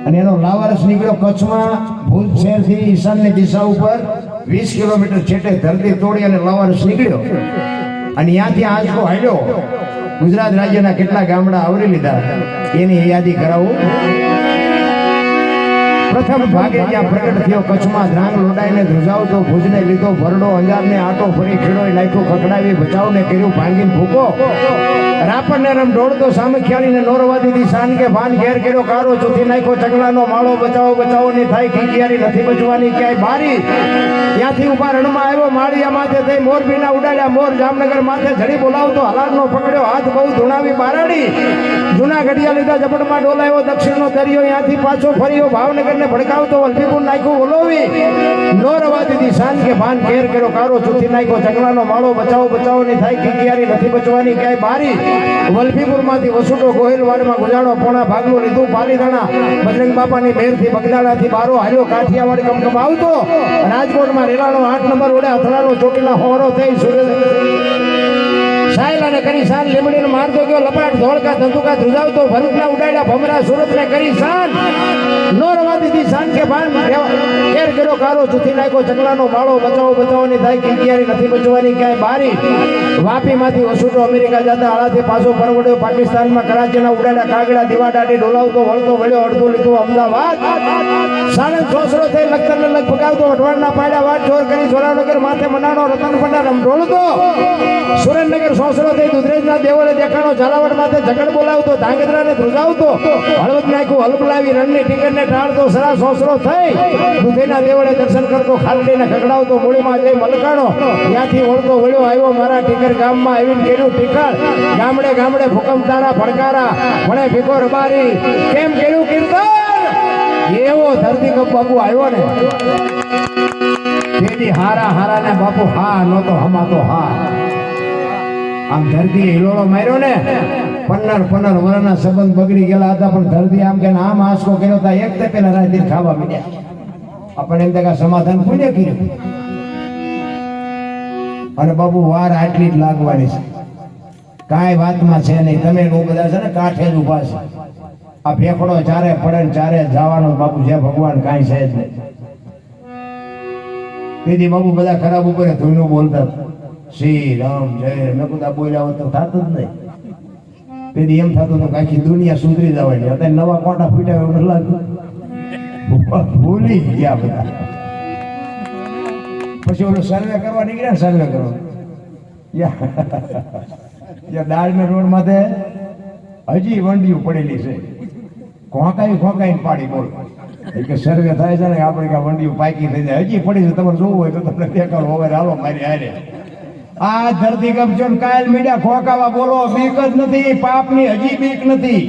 અને એનો લાવારસ નીકળ્યો કચ્છમાં ભુજ શહેરથી ઈશાનની દિશા ઉપર 20 કિલોમીટર છેટે ધરતી તોડી અને લાવારસ નીકળ્યો અને ત્યાંથી આંચકો હાલ્યો ગુજરાત રાજ્યના કેટલા ગામડા આવરી લીધા એની યાદી કરાવું. પ્રથમ ભાગે જ્યાં પ્રગટ થયો કચ્છમાં ધ્રાંગ લોડાઈને ધ્રુજાવતો ભુજને લીધો ભરડો અંજારને આટો ફરી ખેડોય નાખ્યો ખખડાવી બચાવને કર્યું ભાંગીને ભૂકો રાપણને રમ દોડતો સામે ખ્યાલીને નોરવાદીથી શાન કે ભાન ઘેર કર્યો કારો ચૂથી નાખ્યો ચગલાનો માળો બચાવો બચાવો ની થાય ખીખિયારી નથી બચવાની ક્યાંય બારી ત્યાંથી ઉભા રણમાં આવ્યો માળિયા માથે થઈ મોરબીના ઉડાડ્યા મોર જામનગર માથે ઝડી બોલાવતો હલારનો પકડ્યો હાથ બહુ ધૂણાવી બારાડી જૂના ઘડિયા લીધા ઝપટમાં ડોલાયો દક્ષિણનો દરિયો ત્યાંથી પાછો ફર્યો ભાવનગરને ભડકાવતો વલભીપુર નાખ્યું ઓલોવી નોરવાદીથી શાન કે ભાન ઘેર કર્યો કારો ચૂથી નાખ્યો ચગલાનો માળો બચાવો બચાવો ની થાય ખીખિયારી નથી બચવાની ક્યાંય બારી વલભીપુર માંથી વસુટો ગોહિલવાડમાં ગુજાણો પોણા ભાગનું લીધું પાલીતાણા બજરંગ બાપાની મેરથી બગદાણાથી બારો હાલ્યો કાઠિયાવાડ કમકમ આવતો રાજકોટમાં રેલાનો 8 નંબર ઓડે અથડાનો ચોટીલા હોરો થઈ સાયલાને કરી શાન લીમડીને મારતો ગયો લપાટ ધોળકા ધંધુકા ધ્રુજાવતો ભરૂચના ઉડાડ્યા ભમરા સુરતને કરી શાન નોરવાદીથી શાન કે ભાન ઘેર કર્યો કારો ચૂથી નાખ્યો ચકલાનો માળો બચાવો બચાવવાની થાય ખીખિયારી નથી બચવાની ક્યાંય બારી વાપીમાંથી વસુટો અમેરિકા જતા આળાથી પાછો પરવડ્યો પાકિસ્તાનમાં કરાચીના ઉડાડ્યા કાગડા દીવાડાટી ડોલાવતો વળતો વળ્યો અડધો લીધો અમદાવાદ સાણંદ સોસરો થઈ લખતરને લગ પગાવતો અઠવાડના પાડ્યા વાટ ચોર કરી જોરાનગર માથે મનાનો રતન પંડા રમઢોળતો સુરેન્દ્રનગર સોસરો થઈ દુધરેજના દેવળે દેખાણો ઝાલાવાડ માથે ઝઘડ બોલાવતો ધાંગધ્રાને ધ્રુજાવતો હળવદ નાખ્યું હલબલાવી રણની ટિકિટને ટાળતો સરા સોસરો થઈ દુધેના દેવળે દર્શન કરતો ખાલડીને ખગડાવતો મૂળીમાં જઈ મલકાણો ત્યાંથી વળતો વળ્યો આવ્યો મારા ટીકર ગામમાં આવીને કર્યું ટીકર ગામડે ગામડે ભૂકંપ તારા ભડકારા ભણે ભીખો રબારી કેમ કર્યું કીર્તન એવો ધરતીકંપ બાપુ આવ્યો ને તેથી હારા હારા ને બાપુ હા નહોતો હમાતો હા આમ ધરતી હિલોળો માર્યો ને 15 વર્ષના સંબંધ બગડી ગયેલા હતા પણ ધરતી આમ કે આમ આંસકો કર્યો હતા એક તે પેલા રાતે ખાવા મીડ્યા આપણે એમ કે સમાધાન પૂજે કર્યું અને બાપુ વાર આટલી જ લાગવાની છે કાંઈ વાતમાં છે નહીં તમે લોકો બધા છે ને કાંઠે જ ઉભા છે આ ફેફડો ચારે પડે ને ચારે જવાનો બાપુ છે ભગવાન કાંઈ છે જ નહીં તેથી બાપુ બધા ખરાબ ઉપર ધૂનું બોલતા શ્રી રામ જય મેં કુદા બોલ્યા હોત તો થતું જ નહીં તેથી એમ થતું તો આખી દુનિયા સુધરી જવાની અત્યારે નવા કોટા ફૂટ્યા એવું લાગતું ભૂલી ગયા બધા પછી ઓલો સર્વે કરવા નીકળ્યા સર્વે કરવા દાળના રોડ માથે હજી વંડીઓ પડેલી છે ખોંકાઈ પાડી બોલ કે સર્વે થાય છે ને આપણે કે વંડીઓ પાકી થઈ જાય હજી પડી છે તમારે જોવું હોય તો તમને દેખાડો હવે હાલો મારી હારે આ ધરતી કબજો કાયલ મીડિયા ખોકાવા બોલો બીક જ નથી પાપની હજી બીક નથી.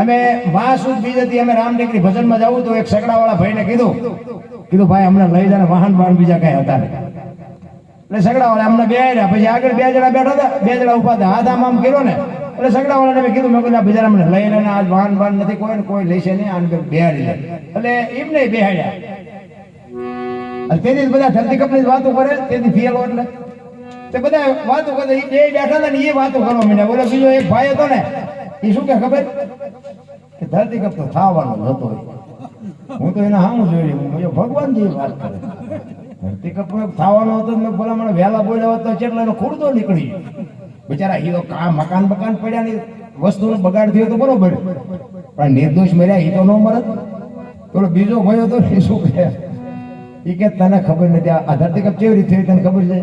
અમે વાસુદ બીજેથી અમે રામનગરી ભજનમાં જવું તો એક સગડાવાળા ભાઈને કીધું ભાઈ અમને લઈ જાય વાહન બીજા કઈ હતા એટલે સગડાવાળા અમને બેહાડ્યા પછી આગળ 2 જણા બેઠા હતા 2 જણા ઉભા હતા હાથ આમ કર્યો ને એટલે સગડાવાળાને મેં કીધું મેં કીધું બિચારા અમને લઈ લઈને આજ વાહન નથી કોઈ લેશે નહીં આને બેહાડી લે એટલે એમને બેહાડ્યા તેથી બધા ધરતી કપની વાતો કરે તેથી ફિયલો એટલે તે બધા વાતો કરે એ બે બેઠા હતા ને એ વાતો કરવા માંડ્યા બોલે બીજો એક ભાઈ હતો ને એ શું કે ખબર કે ધરતી કપ તો થવાનો જ હતો હું તો એને હામું જોઈ ભગવાન જેવી વાત કરે ધરતી કપ થવાનો હતો મેં ભલા મને વહેલા બોલ્યા હોત તો કેટલા એનો ખુરદો નીકળી બિચારા એ તો મકાન પડ્યા ની વસ્તુનો બગાડ થયો તો બરોબર પણ નિર્દોષ મર્યા એ તો ન મરત પેલો બીજો ભાઈ હતો એ શું કહે એ કે તને ખબર નથી આ ધરતી કપ કેવી રીતે તને ખબર છે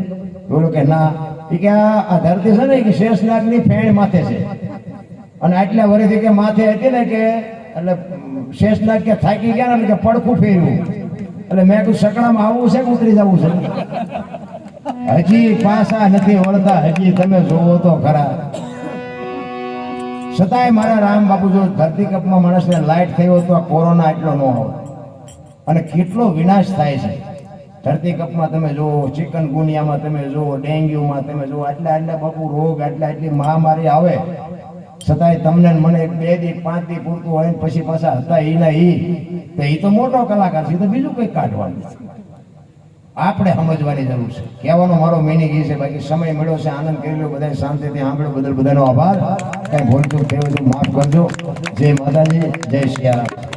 બોલો કે ના એ કે આ ધરતી છે ને કે શેષનાગ ની ફેણ માથે છે અને આટલા વર્ષથી કે માથે હતી ને કે એટલે શેષનાગ કે થાકી ગયા ને કે પડખું ફેરવું એટલે મેં કહ્યું સકડામાં આવવું છે કે ઉતરી જવું છે હજી પાછા નથી વળતા હજી તમે જોવો તો ખરા છતાંય મારા રામ બાપુ જો ધરતી કપમાં માણસને લાઈટ થયો તો આ કોરોના એટલો ન હોય અને કેટલો વિનાશ થાય છે ધરતી કપમાં તમે જુઓ ચિકનગુનિયામાં તમે જુઓ ડેન્ગ્યુમાં તમે જુઓ આટલા બાપુ રોગ આટલી મહામારી આવે છતાંય તમને મને 2 દી 5 દી પૂરતું હોય ને પછી પાછા હતા એ તો મોટો કલાકાર છે તો બીજું કંઈક કાઢવાનું આપણે સમજવાની જરૂર છે. કહેવાનો મારો મિનિંગ એ છે, બાકી સમય મળ્યો છે, આનંદ કરી લો, બધા શાંતિથી સાંભળ્યો, બદલ બધાનો આભાર. કઈ ભૂલચૂક થયું તો માફ કરજો. જય માતાજી, જય સિયારામ.